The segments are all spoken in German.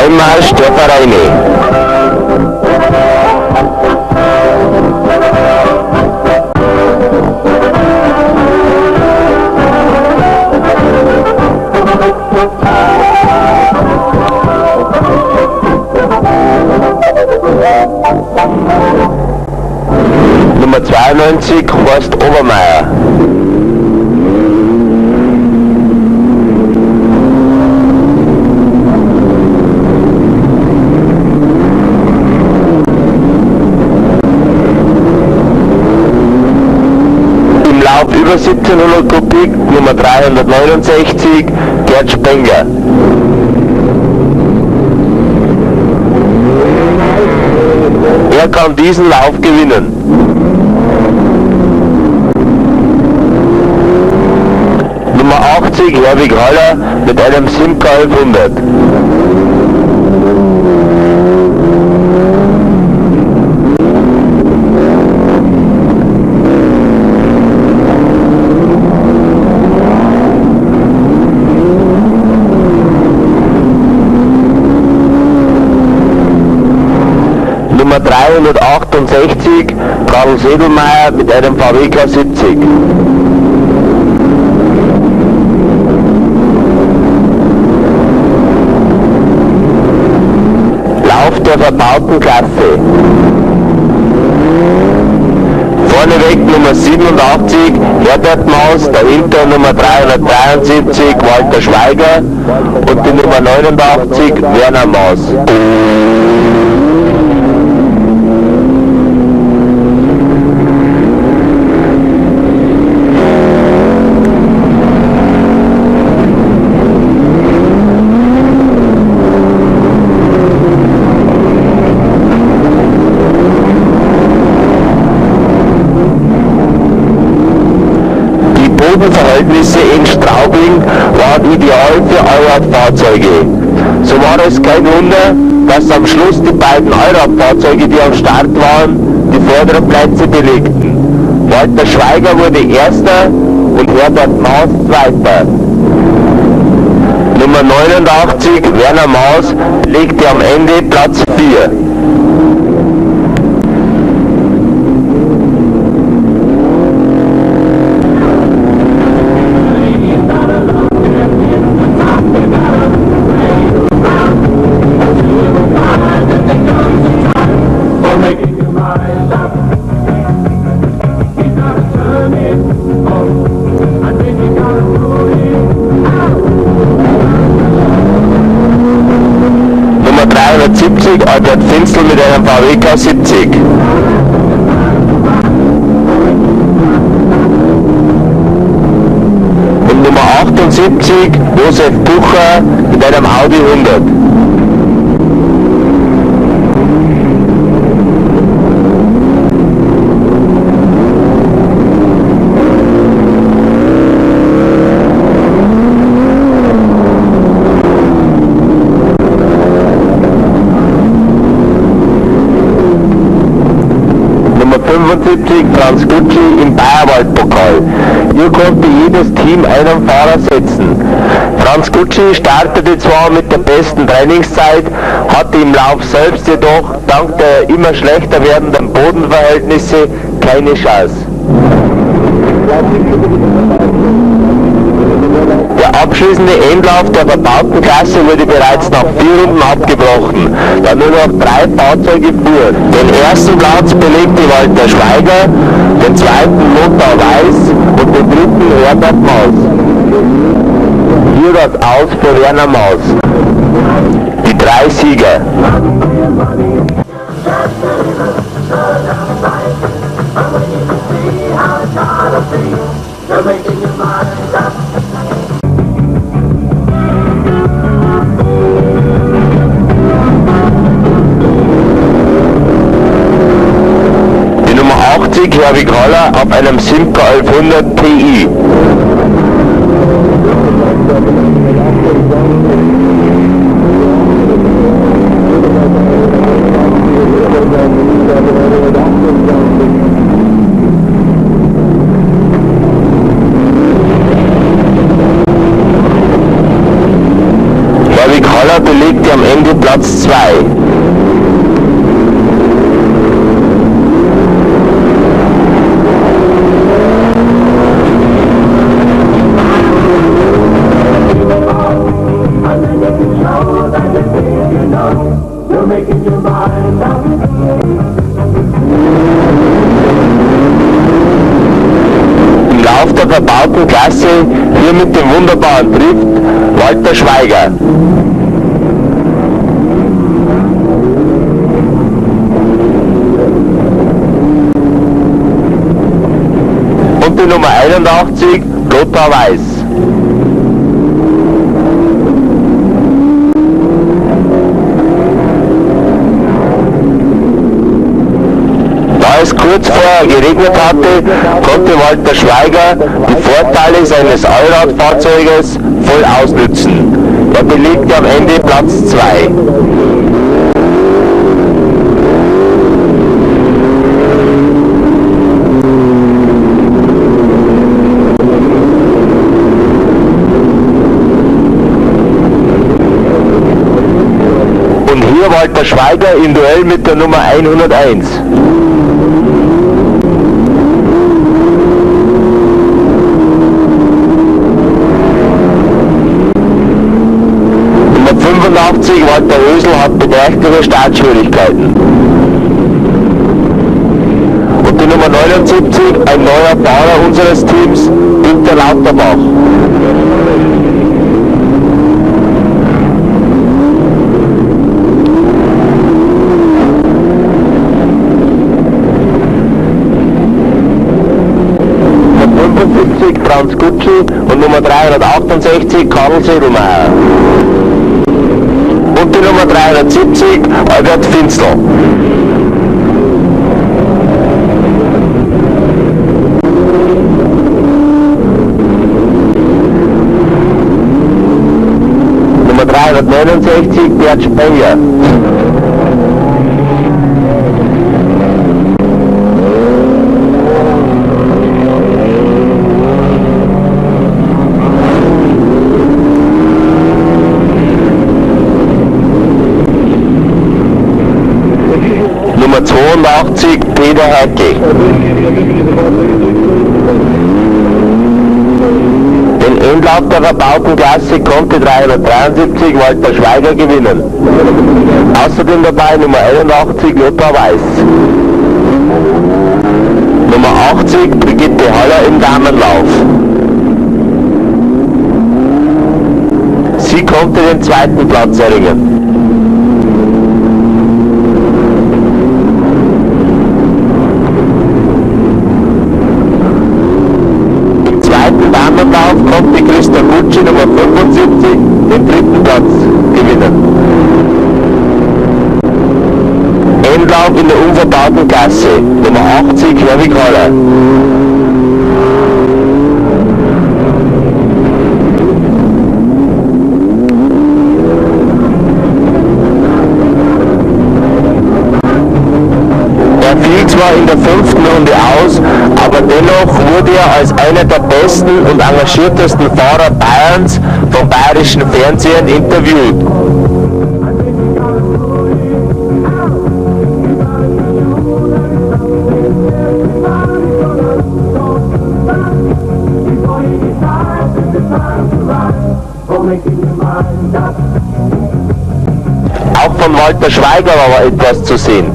Einmarsch der Vereine. Nummer 92, Horst Obermeier. Über 1700 Kubik, Nummer 369, Gerd Spengler. Er kann diesen Lauf gewinnen. Nummer 80, Herwig Haller mit einem Simca 1100. Nummer 368, Karl Sedelmeier mit einem VW K70. Lauf der verbauten Klasse. Vorneweg Nummer 87, Herbert Maus, dahinter Nummer 373, Walter Schweiger und die Nummer 89, Werner Maus. Verhältnisse in Straubing waren ideal für Allradfahrzeuge. So war es kein Wunder, dass am Schluss die beiden Allradfahrzeuge, die am Start waren, die vorderen Plätze belegten. Walter Schweiger wurde Erster und Herbert Maus Zweiter. Nummer 89, Werner Maus, legte am Ende Platz 4. Nummer 370, Albert Finzel mit einem VW K70. Und Nummer 78, Josef Bucher mit einem Audi 100. Nummer 75, Franz Gutschi im Bayerwald-Pokal. Hier konnte jedes Team einen Fahrer setzen. Franz Gutschi startete zwar mit der besten Trainingszeit, hatte im Lauf selbst jedoch dank der immer schlechter werdenden Bodenverhältnisse keine Chance. Der abschließende Endlauf der verbauten Klasse wurde bereits nach 4 Runden abgebrochen, da nur noch 3 Fahrzeuge fuhren. Den ersten Platz belegte Walter Schweiger, den zweiten Lothar Weiß und den dritten Herbert Maus. Hier das Aus für Werner Maus. Die 3 Sieger. 85 Herwig Haller auf einem Simca 1100 Ti. Herwig Haller belegte am Ende Platz 2. Im Lauf der verbauten Klasse hier mit dem wunderbaren Drift Walter Schweiger. Und die Nummer 81 Lothar Weiß. Da es kurz vorher geregnet hatte, konnte Walter Schweiger die Vorteile seines Allradfahrzeuges voll ausnützen. Er belegte am Ende Platz 2. Und hier Walter Schweiger im Duell mit der Nummer 101. Nummer 85 Walter Rösel hat beträchtliche Startschwierigkeiten. Und die Nummer 79, ein neuer Fahrer unseres Teams, Günter Lauterbach. Franz Gutschi und Nummer 368 Karl Sedelmeier. Und die Nummer 370 Albert Finzl. Nummer 369 Bert Speyer. Nummer 82 Peter Heike. Den Endlauf der verbauten Klasse konnte 373 Walter Schweiger gewinnen. Außerdem dabei Nummer 81 Lothar Weiß. Nummer 80 Brigitte Haller im Damenlauf. Sie konnte den zweiten Platz erringen. Konnte Christa Gutschi Nummer 75 den dritten Platz gewinnen. Endlauf in der unverbauten Klasse, Nummer 80 Herwig Haller. Er fiel zwar in der 5. Runde aus, aber dennoch wurde er als einer der besten und engagiertesten Fahrer Bayerns vom bayerischen Fernsehen interviewt. Auch von Walter Schweiger war etwas zu sehen.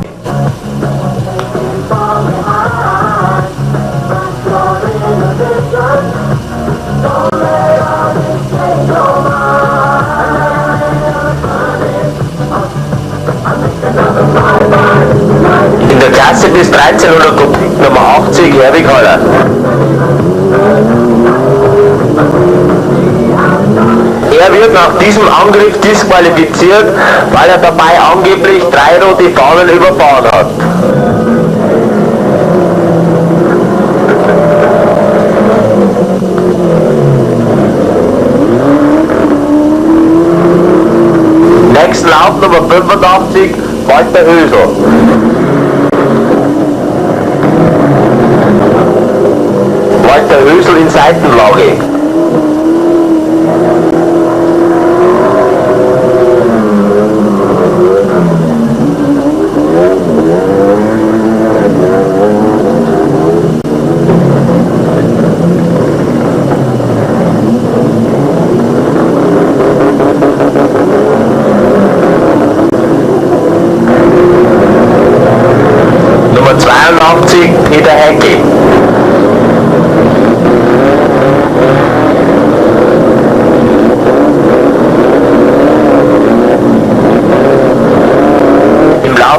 In der Klasse bis 1300 Kubik Nummer 80 Herwig Haller. Er wird nach diesem Angriff disqualifiziert, weil er dabei angeblich 3 rote Fahnen überfahren hat. 82 Walter Hösel. Walter Hösel in Seitenlage. Nummer 82 Peter Heckel.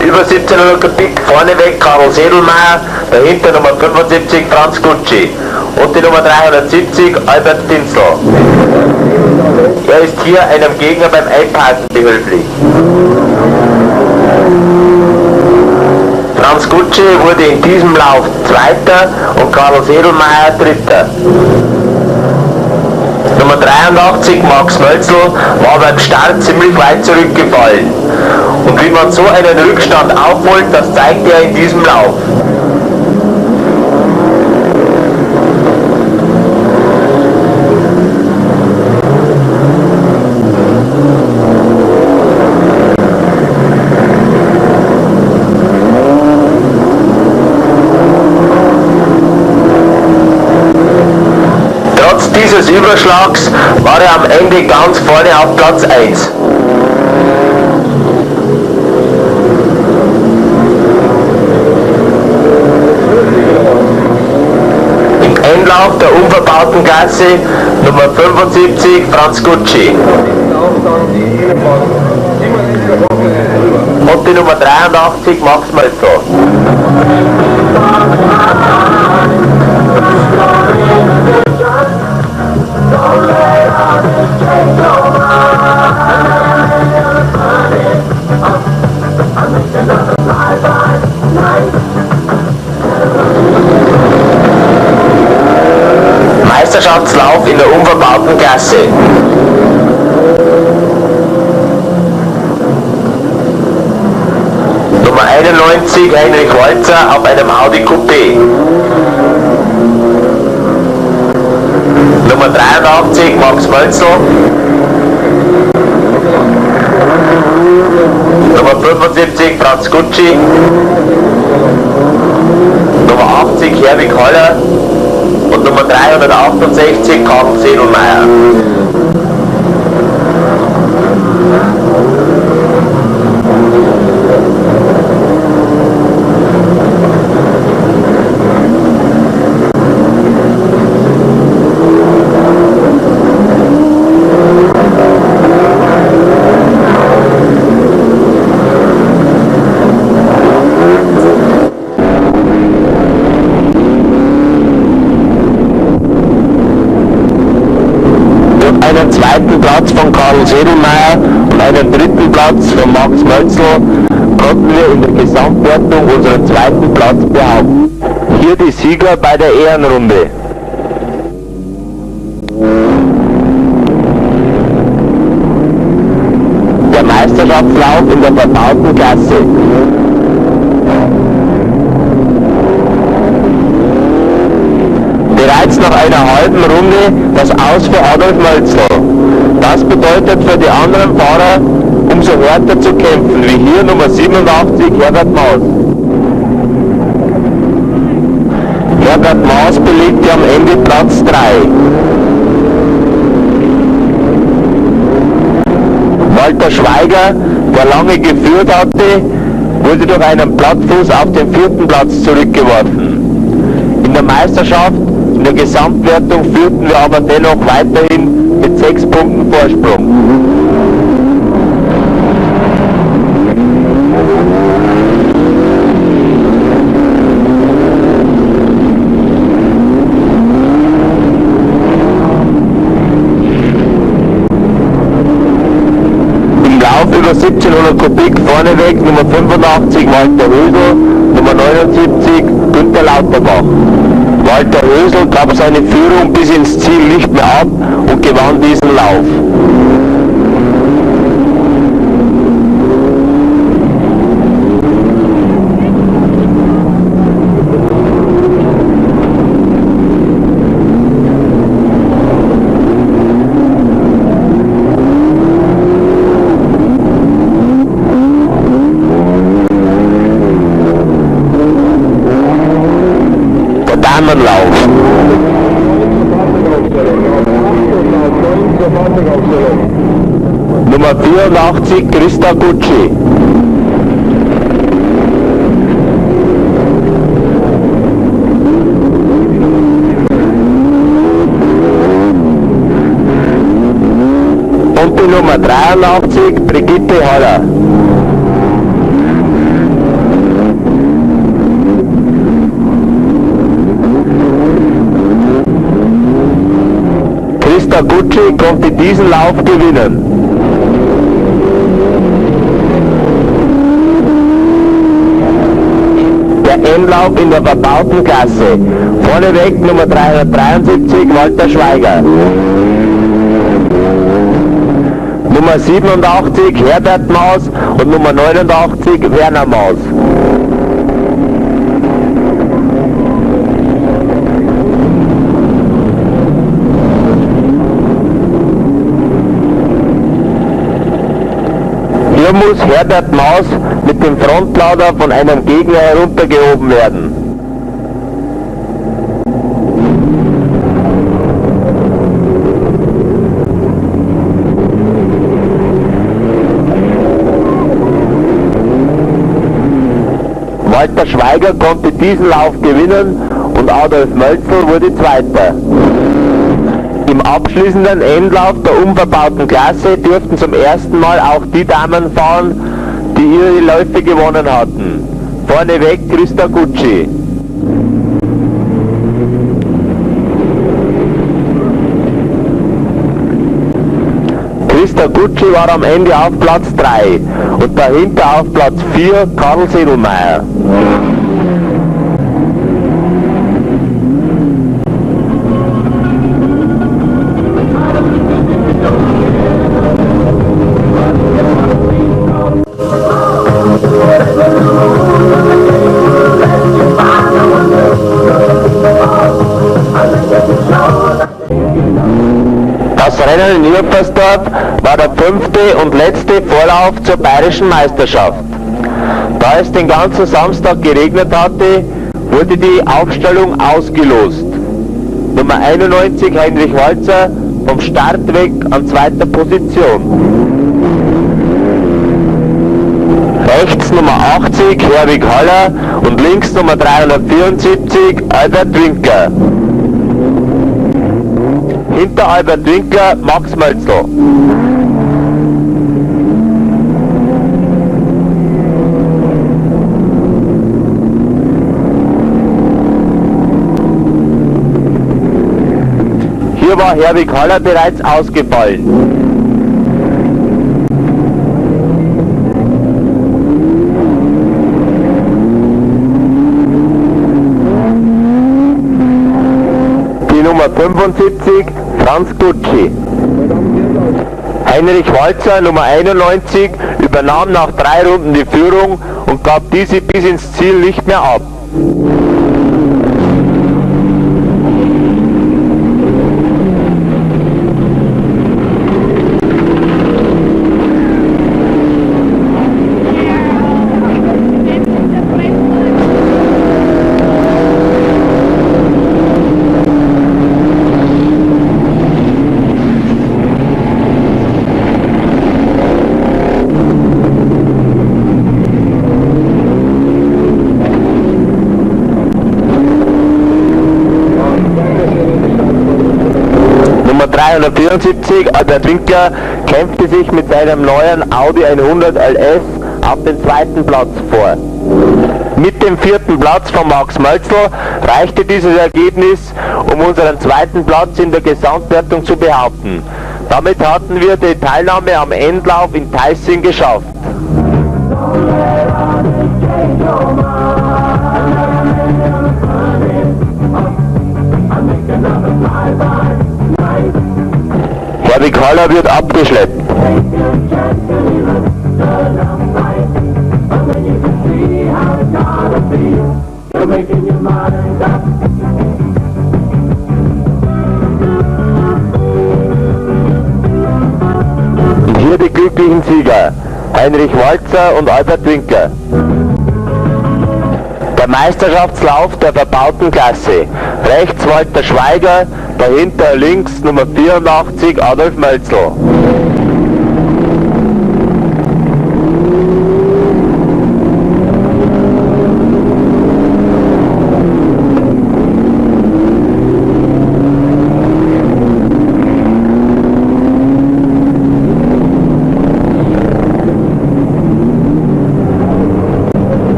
Über 1700 Kubik, vorneweg Karl Sedelmeier, dahinter Nummer 75 Franz Gutschi und die Nummer 370 Albert Dinsel. Er ist hier einem Gegner beim Einparken behilflich. Franz Gutschi wurde in diesem Lauf Zweiter und Karl Sedelmeier Dritter. Nummer 83 Max Mölzl war beim Start ziemlich weit zurückgefallen. Und wie man so einen Rückstand aufholt, das zeigt er in diesem Lauf. Trotz dieses Überschlags war er am Ende ganz vorne auf Platz 1. Einlauf der unverbauten Gasse Nummer 75 Franz Gutschi und die Nummer 83 Max Mölzl. Meisterschaftslauf in der unverbauten Gasse. Nummer 91 Heinrich Walzer auf einem Audi Coupé. Nummer 83 Max Mölzl. Nummer 75 Franz Gutschi. Nummer 80 Herwig Haller. Und Nummer 368 Karl Sedelmeier. Einen zweiten Platz von Karl Sedelmeier und einen dritten Platz von Max Mölzl konnten wir in der Gesamtwertung unseren zweiten Platz behaupten. Hier die Sieger bei der Ehrenrunde. Der Meisterschaftslauf in der verbauten Klasse. Bereits nach einer halben Runde das Aus für Adolf Mölzl. Das bedeutet für die anderen Fahrer, umso härter zu kämpfen, wie hier Nummer 87 Herbert Maas. Herbert Maas belegte am Ende Platz 3. Walter Schweiger, der lange geführt hatte, wurde durch einen Plattfuß auf den 4. Platz zurückgeworfen. In der Meisterschaft, in der Gesamtwertung führten wir aber dennoch weiterhin mit 6 Punkten Vorsprung. Im Lauf über 1700 Kubik vorneweg Nummer 85 Walter Hösel, Nummer 79 Günther Lauterbach. Walter Hösel gab seine Führung bis ins Ziel nicht mehr ab und gewann diesen Lauf. Damenlauf. Nummer 84 Christa Gucci. Und die Nummer 83 Brigitte Haller. Christa Gucci konnte diesen Lauf gewinnen. Der Endlauf in der verbauten Klasse. Vorneweg Nummer 373 Walter Schweiger. Nummer 87 Herbert Maus und Nummer 89 Werner Maus. Hier muss Herbert Maus mit dem Frontlader von einem Gegner heruntergehoben werden. Walter Schweiger konnte diesen Lauf gewinnen und Adolf Mölzl wurde Zweiter. Im abschließenden Endlauf der unverbauten Klasse dürften zum ersten Mal auch die Damen fahren, die ihre Läufe gewonnen hatten. Vorneweg Christa Gucci. Christa Gucci war am Ende auf Platz 3 und dahinter auf Platz 4 Karl Sedelmeier. Das Rennen in Irpersdorf war der 5. und letzte Vorlauf zur bayerischen Meisterschaft. Da es den ganzen Samstag geregnet hatte, wurde die Aufstellung ausgelost. Nummer 91 Heinrich Walzer vom Start weg an 2. Position. Rechts Nummer 80 Herwig Haller und links Nummer 374 Albert Winker. Hinter Albert Winkler Max Mölzl. Hier war Herwig Haller bereits ausgefallen. Die Nummer 75 Franz Gucci. Heinrich Walzer, Nummer 91, übernahm nach 3 Runden die Führung und gab diese bis ins Ziel nicht mehr ab. Nummer 374, Albert Winkler, kämpfte sich mit seinem neuen Audi 100 LS auf den 2. Platz vor. Mit dem 4. Platz von Max Mölzl reichte dieses Ergebnis, um unseren 2. Platz in der Gesamtwertung zu behaupten. Damit hatten wir die Teilnahme am Endlauf in Teissing geschafft. Herwig Haller wird abgeschleppt. Und hier die glücklichen Sieger, Heinrich Walzer und Albert Winkler. Der Meisterschaftslauf der verbauten Klasse. Rechts Walter Schweiger, dahinter links Nummer 84 Adolf Mölzl.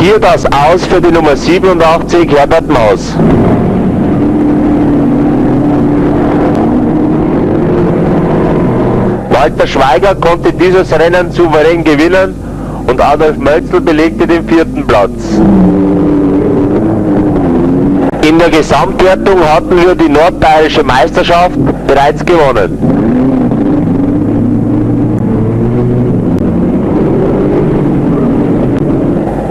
Hier das Aus für die Nummer 87 Herbert Maus. Walter Schweiger konnte dieses Rennen souverän gewinnen und Adolf Mölzl belegte den 4. Platz. In der Gesamtwertung hatten wir die nordbayerische Meisterschaft bereits gewonnen.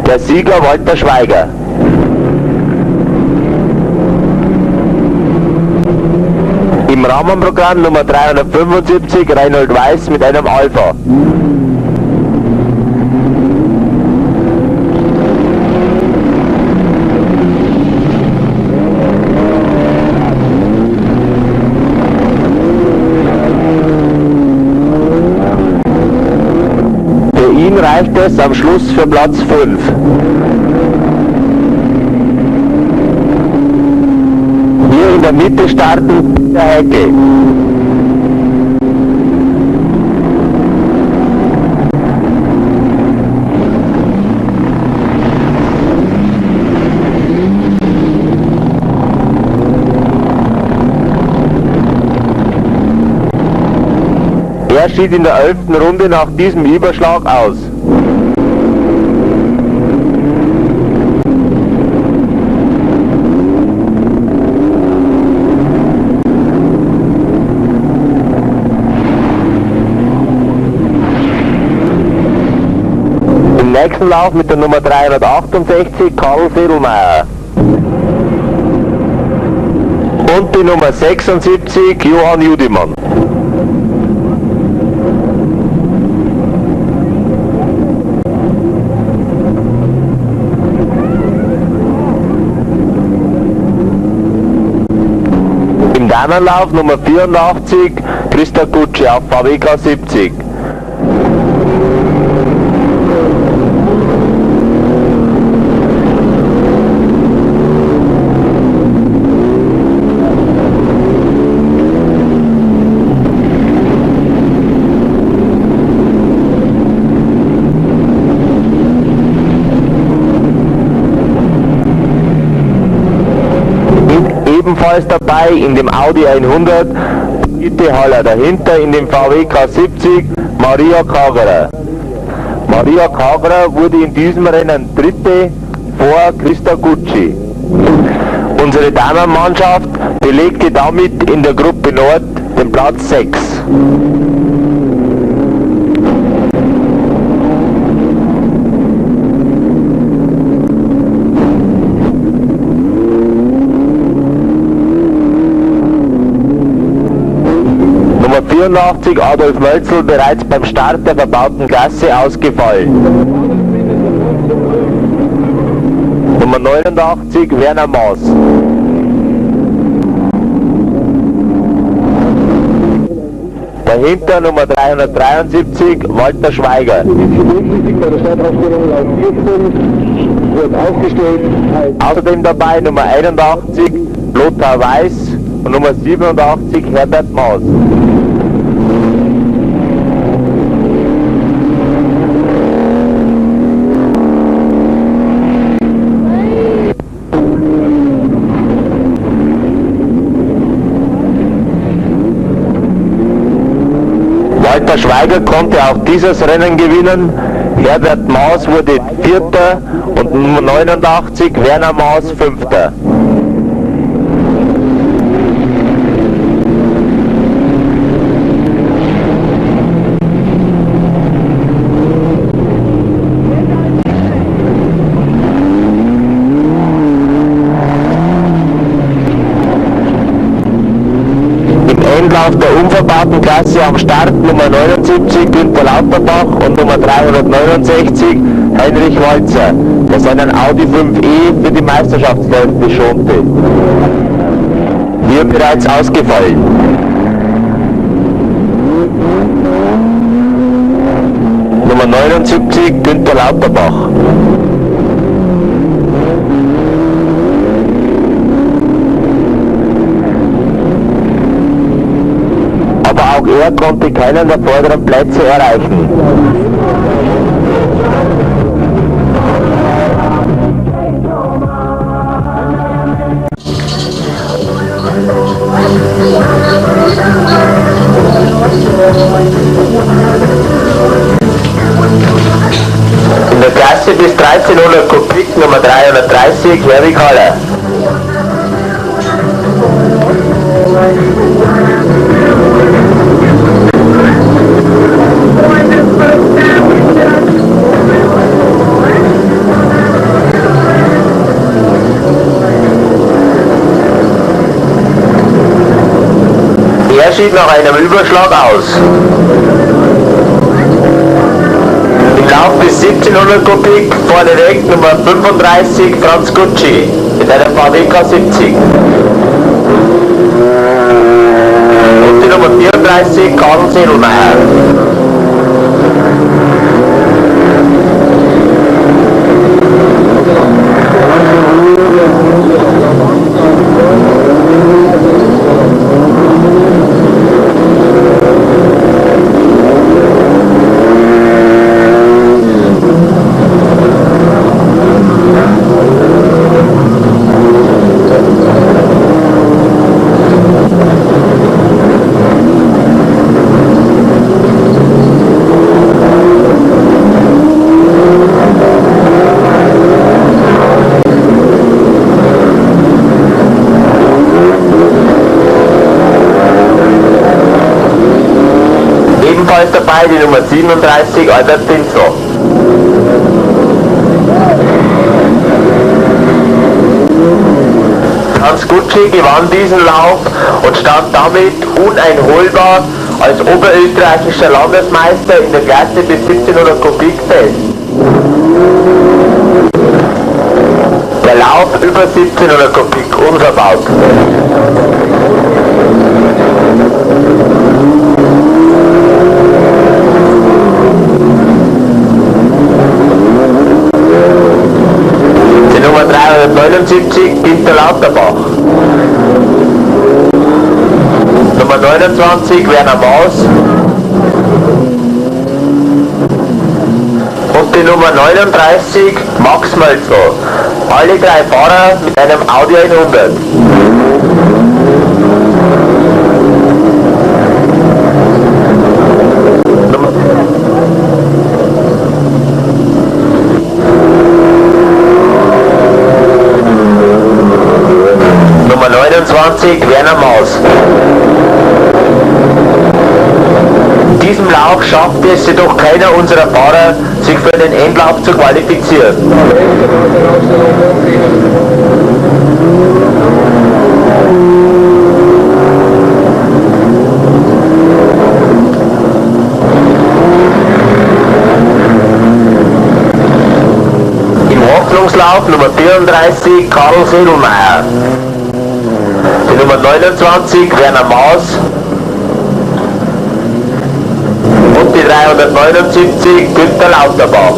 Der Sieger Walter Schweiger. Im Rahmenprogramm Nummer 375 Reinhold Weiß mit einem Alpha. Reicht es am Schluss für Platz 5. Hier in der Mitte starten der Hecke. Er schied in der 11. Runde nach diesem Überschlag aus. Im nächsten Lauf mit der Nummer 368 Karl Sedelmeier. Und die Nummer 76 Johann Judimann. Im Damenlauf Nummer 84 Christa Gucci auf VWK 70. Ebenfalls dabei in dem Audi 100 Brigitte Haller, dahinter in dem VWK 70 Maria Kagerer. Maria Kagerer wurde in diesem Rennen Dritte vor Christa Gucci. Unsere Damenmannschaft belegte damit in der Gruppe Nord den Platz 6. Nummer 84 Adolf Mölzl bereits beim Start der verbauten Klasse ausgefallen. Nummer 89 Werner Maas. Dahinter Nummer 373 Walter Schweiger. Außerdem dabei Nummer 81 Lothar Weiß und Nummer 87 Herbert Maas. Walter Schweiger konnte auch dieses Rennen gewinnen. Herbert Maas wurde Vierter und Nummer 89 Werner Maas Fünfter. Im Endlauf der unverbauten Klasse am Start Nummer 79 Günther Lauterbach und Nummer 369 Heinrich Walzer, der seinen Audi 5e für die Meisterschaftsläufe schonte. Wie bereits ausgefallen. Nummer 79 Günther Lauterbach. Aber auch er konnte keinen der vorderen Plätze erreichen. In der Klasse bis 1300 Kubik Nummer 330 Herwig Haller. Er schied nach einem Überschlag aus. Im Lauf bis 1700 Kubik vorneweg Nummer 35 Franz Gucci mit einem VW K70. Und die Nummer 34 Karl Sedelmeier. Ebenfalls dabei die Nummer 37 Albert Pinsel. Franz Gucci gewann diesen Lauf und stand damit uneinholbar als oberösterreichischer Landesmeister in der Klasse bis 1700 Kubik fest. Der Lauf über 1700 Kubik unverbaut. Die Nummer 379 Günther Lauterbach. Nummer 29 Werner Maus. Und die Nummer 39 Max Mölzl. Alle drei Fahrer mit einem Audi 100. Nummer 29 Werner Maus. In diesem Lauf schaffte es jedoch keiner unserer Fahrer, sich für den Endlauf zu qualifizieren. Im Hoffnungslauf Nummer 34 Karl Sedelmeier. Die Nummer 29 Werner Maus. Und die 379 Günther Lauterbach.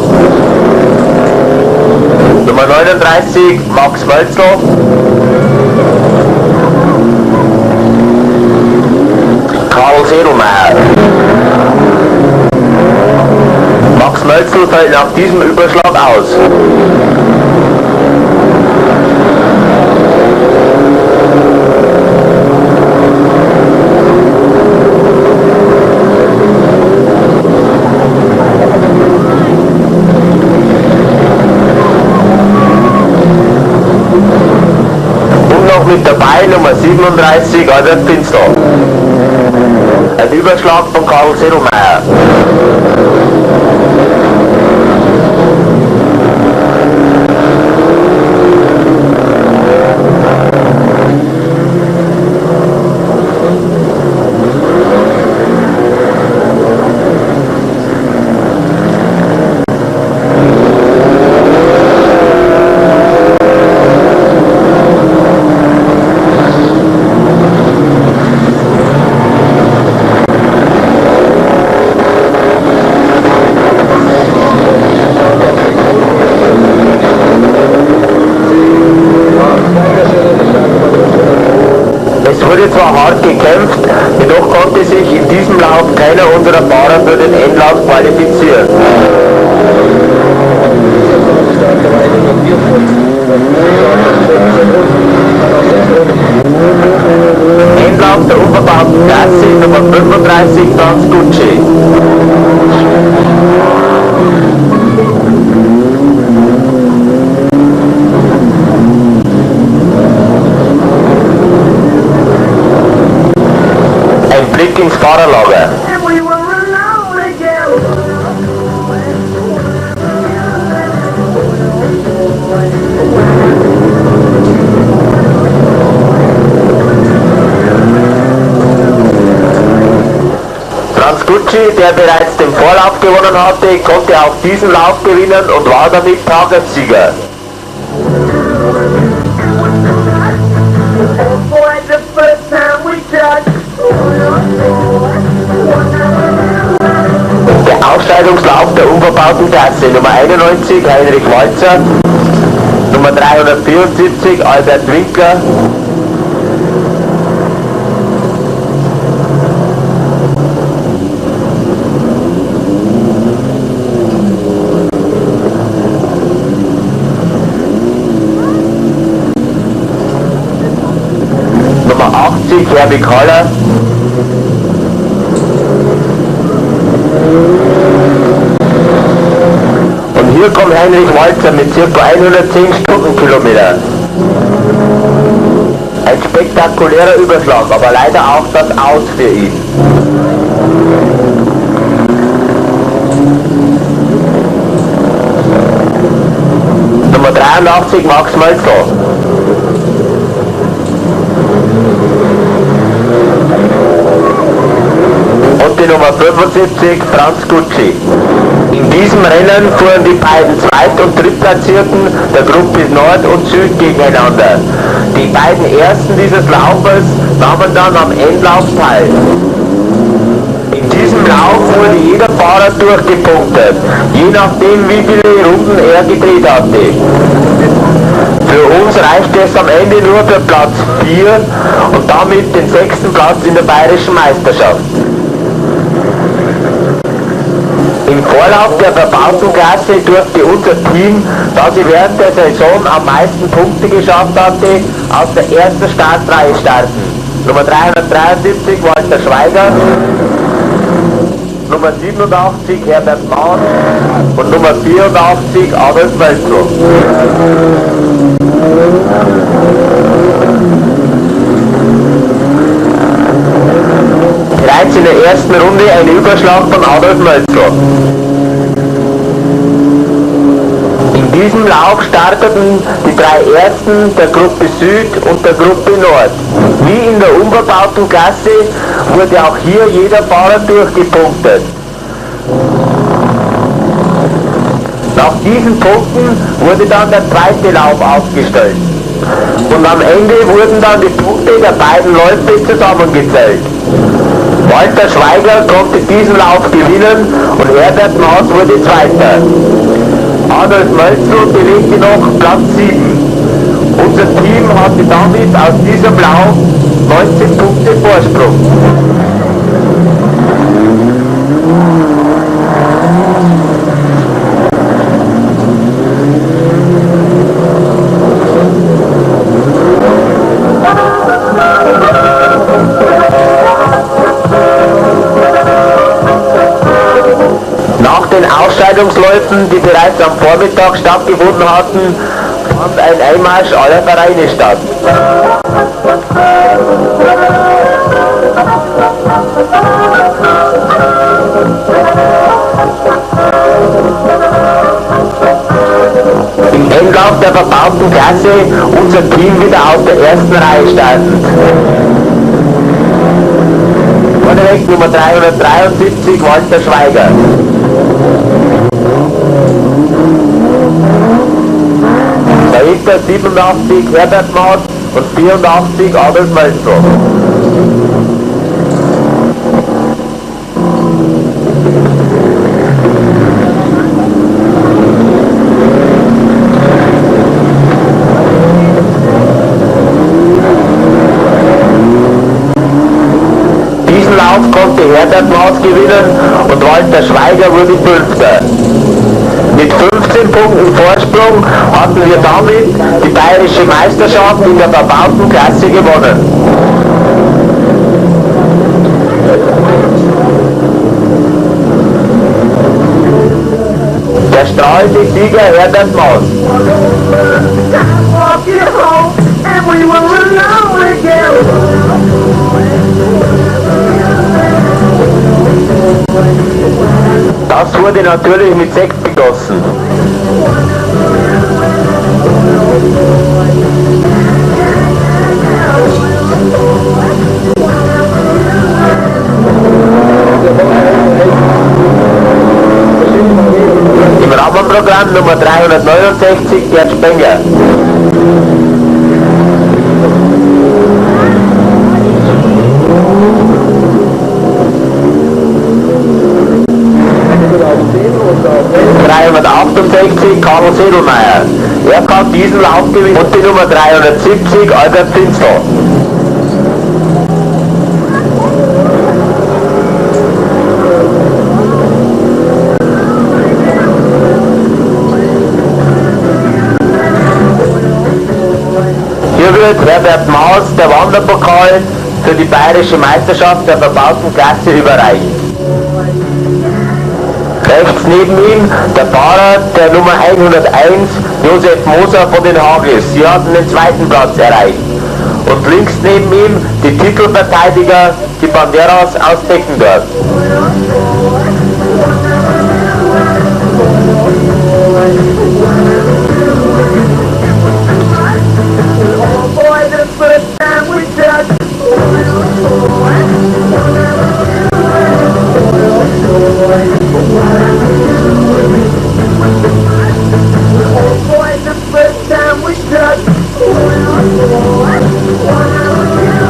Nummer 39 Max Mölzl. Karl Sedelmeier. Max Mölzl fällt nach diesem Überschlag aus. Mit dabei Nummer 37 Albert Pinsel. Ein Überschlag von Karl Sedelmeier. Einlauf qualifizieren. Endlauf der unverbauten Klasse Nummer 35 Transgucci. Ein Blick ins Fahrerlager. Transgucci, der bereits den Vorlauf gewonnen hatte, konnte auch diesen Lauf gewinnen und war damit Tagessieger. Der Ausscheidungslauf der unverbauten Klasse Nummer 91 Heinrich Walzer, Nummer 374 Albert Winkler, Nummer 80 Herbig Haller, und hier kommt Heinrich Walzer mit ca. 110 Stundenkilometer. Ein spektakulärer Überschlag, aber leider auch das Aus für ihn. Nummer 83 Max Mölzel. Und die Nummer 75 Transgucci. In diesem Rennen fuhren die beiden Zweit- und Drittplatzierten der Gruppe Nord und Süd gegeneinander. Die beiden Ersten dieses Laufes nahmen dann am Endlauf teil. In diesem Lauf wurde jeder Fahrer durchgepunktet, je nachdem wie viele Runden er gedreht hatte. Für uns reichte es am Ende nur für Platz 4 und damit den 6. Platz in der bayerischen Meisterschaft. Im Vorlauf der verbauten Klasse durfte unser Team, da sie während der Saison am meisten Punkte geschafft hatte, aus der ersten Startreihe starten. Nummer 373 Walter Schweiger, Nummer 87 Herbert Mahn und Nummer 84 Adolf Mölzel. Bereits in der ersten Runde ein Überschlag von Adolf Mölzel. In diesem Lauf starteten die drei Ersten der Gruppe Süd und der Gruppe Nord. Wie in der unverbauten Klasse wurde auch hier jeder Fahrer durchgepunktet. Nach diesen Punkten wurde dann der zweite Lauf aufgestellt. Und am Ende wurden dann die Punkte der beiden Läufe zusammengezählt. Walter Schweiger konnte diesen Lauf gewinnen und Herbert Maas wurde Zweiter. Adolf Mölzel belegte noch Platz 7. Unser Team hatte damit aus diesem Lauf 19 Punkte Vorsprung. Nach den Ausscheidungsläufen, die bereits am Vormittag stattgefunden hatten, fand ein Einmarsch aller Vereine statt. Im Endlauf der verbauten Klasse unser Team wieder aus der ersten Reihe startend. Vorneweg Nummer 373 Walter Schweiger. Dahinter 87 Herbert Maas und 84 Adolf Mölzel. Diesen Lauf konnte Herbert Maas gewinnen und war Walter Schweiger wurde Fünfter. Mit 15 Punkten Vorsprung hatten wir damit die bayerische Meisterschaft in der verbauten Klasse gewonnen. Der strahlende Sieger Herbert Maus. Das wurde natürlich mit Sekt begossen. Im Rahmenprogramm Nummer 369 Gerd Spengler. Karl Sedelmeier. Er kann diesen Lauf gewinnen und die Nummer 370 Albert Finzel. Hier wird Herbert Maus der Wanderpokal für die bayerische Meisterschaft der verbauten Klasse überreicht. Rechts neben ihm der Fahrer der Nummer 101, Josef Moser von den Hagels. Sie hatten den zweiten Platz erreicht. Und links neben ihm die Titelverteidiger, die Banderas aus Deckendorf.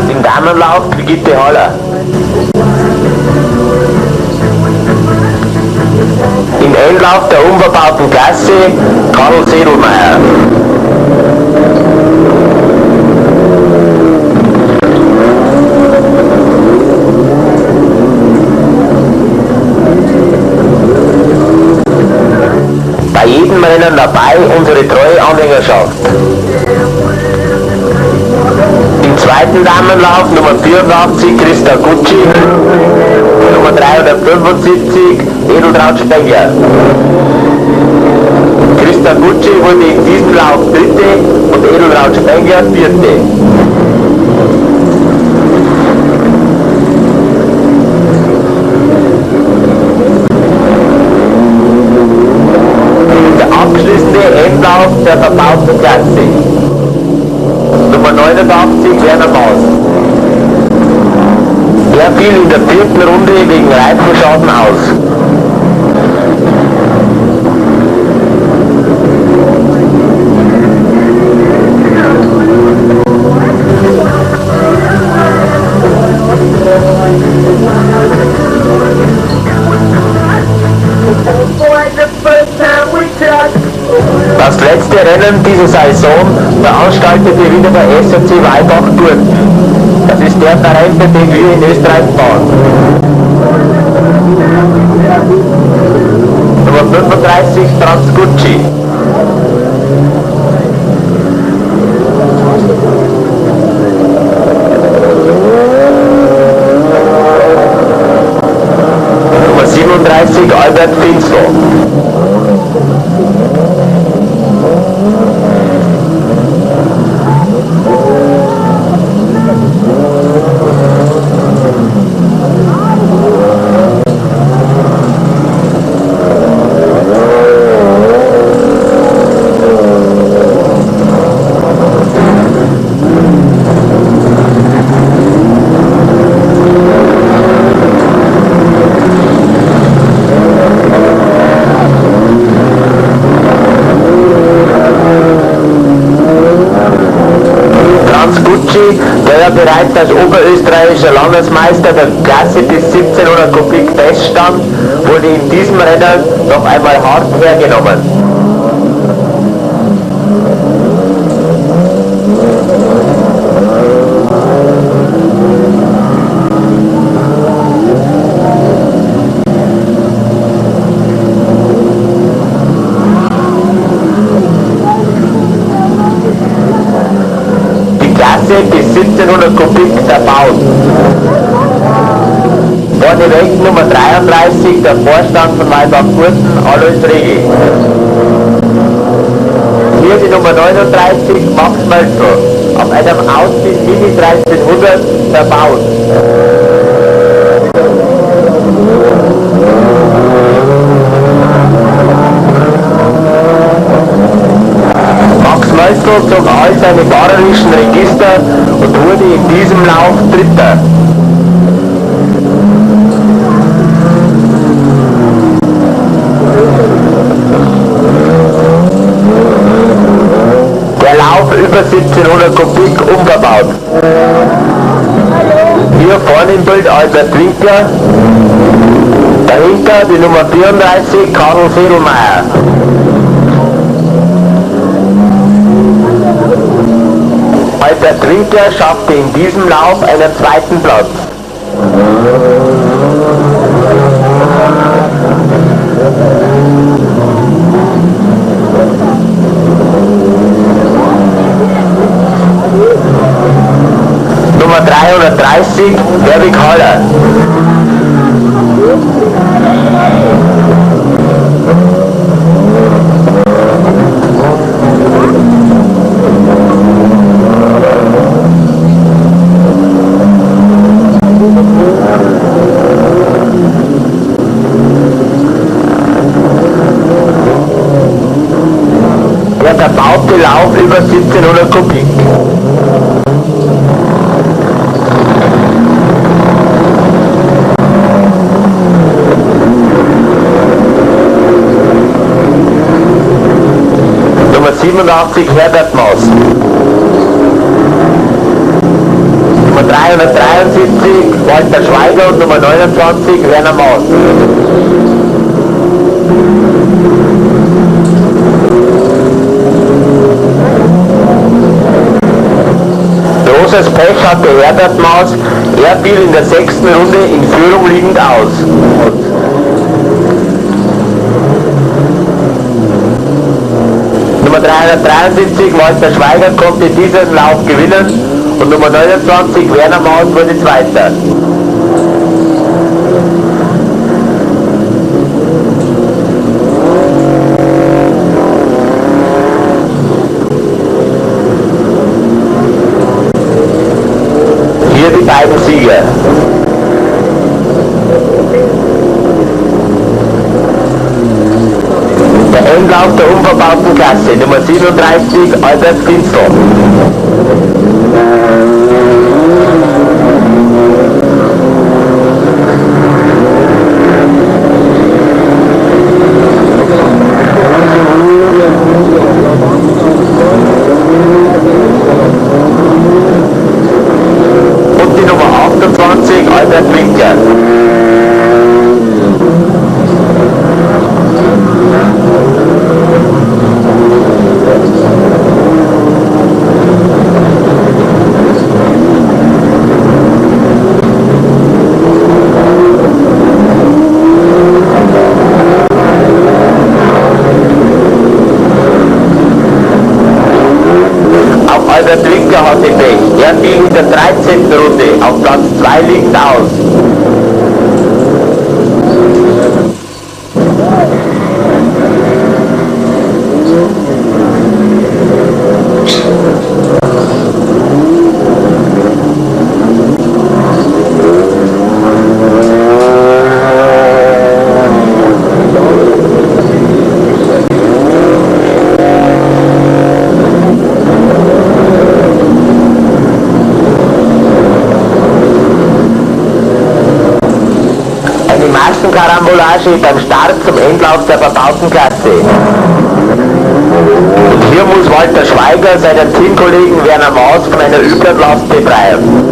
Im Damenlauf Brigitte Haller. Im Endlauf der unverbauten Klasse Karl Sedelmeier. Bei jedem Rennen dabei unsere treue Anhängerschaft. Im zweiten Damenlauf Nummer 84 Christa Gucci, Nummer 375 Edeltraud Spengler. Christa Gucci wurde in diesem Lauf Dritte und Edeltraud Spengler Vierte. Der abschließende Endlauf der verbauten Klasse. Nummer 89 Werner Maus. Er fiel in der vierten Runde wegen Reifenschaden aus. Das letzte Rennen dieser Saison veranstaltete wieder der SCC Grünthal. Das ist der Verein, für den wir in Österreich fahren. Nummer 35 Franz Gucci. Nummer 37 Albert Finzel. Der ja bereits als oberösterreichischer Landesmeister der Klasse bis 1700 Kubik feststand, wurde in diesem Rennen noch einmal hart hergenommen. 1700 Kubik der Baut. Vorneweg Nummer 33, der Vorstand von Waldbach-Gurten, Alois Regel. Hier die Nummer 39, Max Mölzl, auf einem Austin Mini 1300 der Baut. Max Mölzl zog all seine fahrerischen Register und wurde in diesem Lauf Dritter. Der Lauf über 1700 Kubik umgebaut. Hier vorne im Bild Albert Winkler, dahinter die Nummer 34 Karl Sedelmeier. Albert Winkler schaffte in diesem Lauf einen zweiten Platz. Nummer 330, Derwick Haller. Der verbaute Lauf über 1700 Kubik. Nummer 87 Herbert Maas. Nummer 373 Walter Schweiger und Nummer 29 Werner Maas. Großes Pech hatte Herbert Maas, er fiel in der 6. Runde in Führung liegend aus. Nummer 373 Walter Schweiger konnte diesen Lauf gewinnen und Nummer 29 Werner Maas wurde Zweiter. Hier die beiden Sieger. Der Endlauf der unverbauten Klasse, Nummer 37, Albert Finzel. Und die Nummer 28, Albert Winkler. Albert Winkler hatte Pech. Er fiel in der 13. Runde auf Platz 2 liegend aus. Karambolage beim Start zum Endlauf der verbauten Klasse. Und hier muss Walter Schweiger seinen Teamkollegen Werner Maas von einer üblen Last befreien.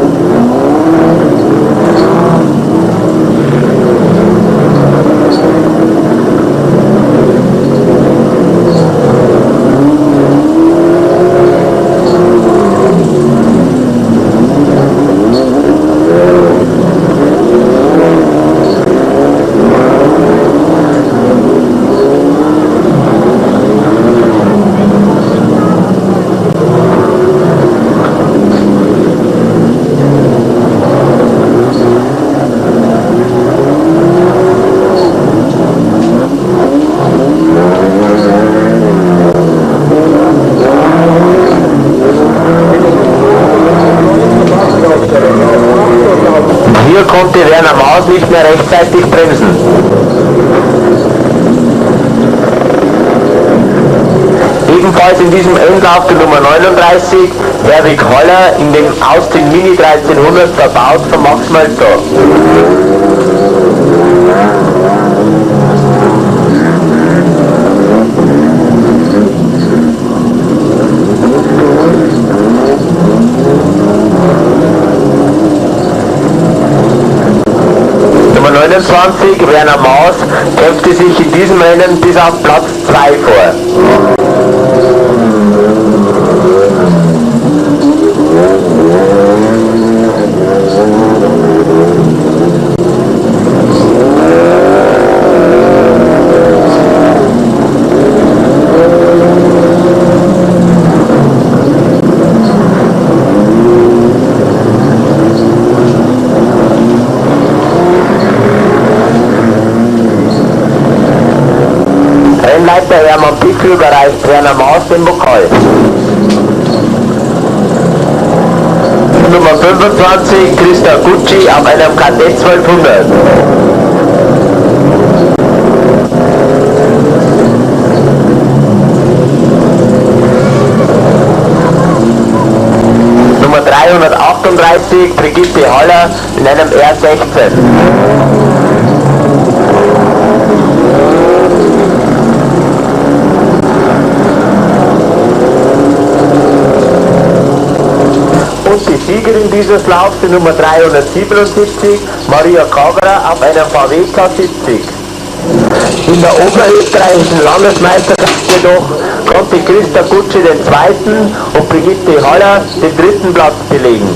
Werner Maus nicht mehr rechtzeitig bremsen. Ebenfalls in diesem Endlauf die Nummer 39, Herwig Holler, in dem Austin Mini 1300 verbaut von Max Mölter. Nummer 29, Werner Maus, kämpfte sich in diesem Rennen bis auf Platz 2 vor. Rennleiter Hermann Pickel überreicht Werner Maus den Pokal. Nummer 25, Christa Gucci auf einem KT 1200. Nummer 338, Brigitte Haller in einem R16. Und die Siegerin dieses Laufs, die Nummer 377, Maria Kagerer auf einem VW K70. In der oberösterreichischen Landesmeisterschaft jedoch konnte Christa Gucci den zweiten und Brigitte Haller den dritten Platz belegen.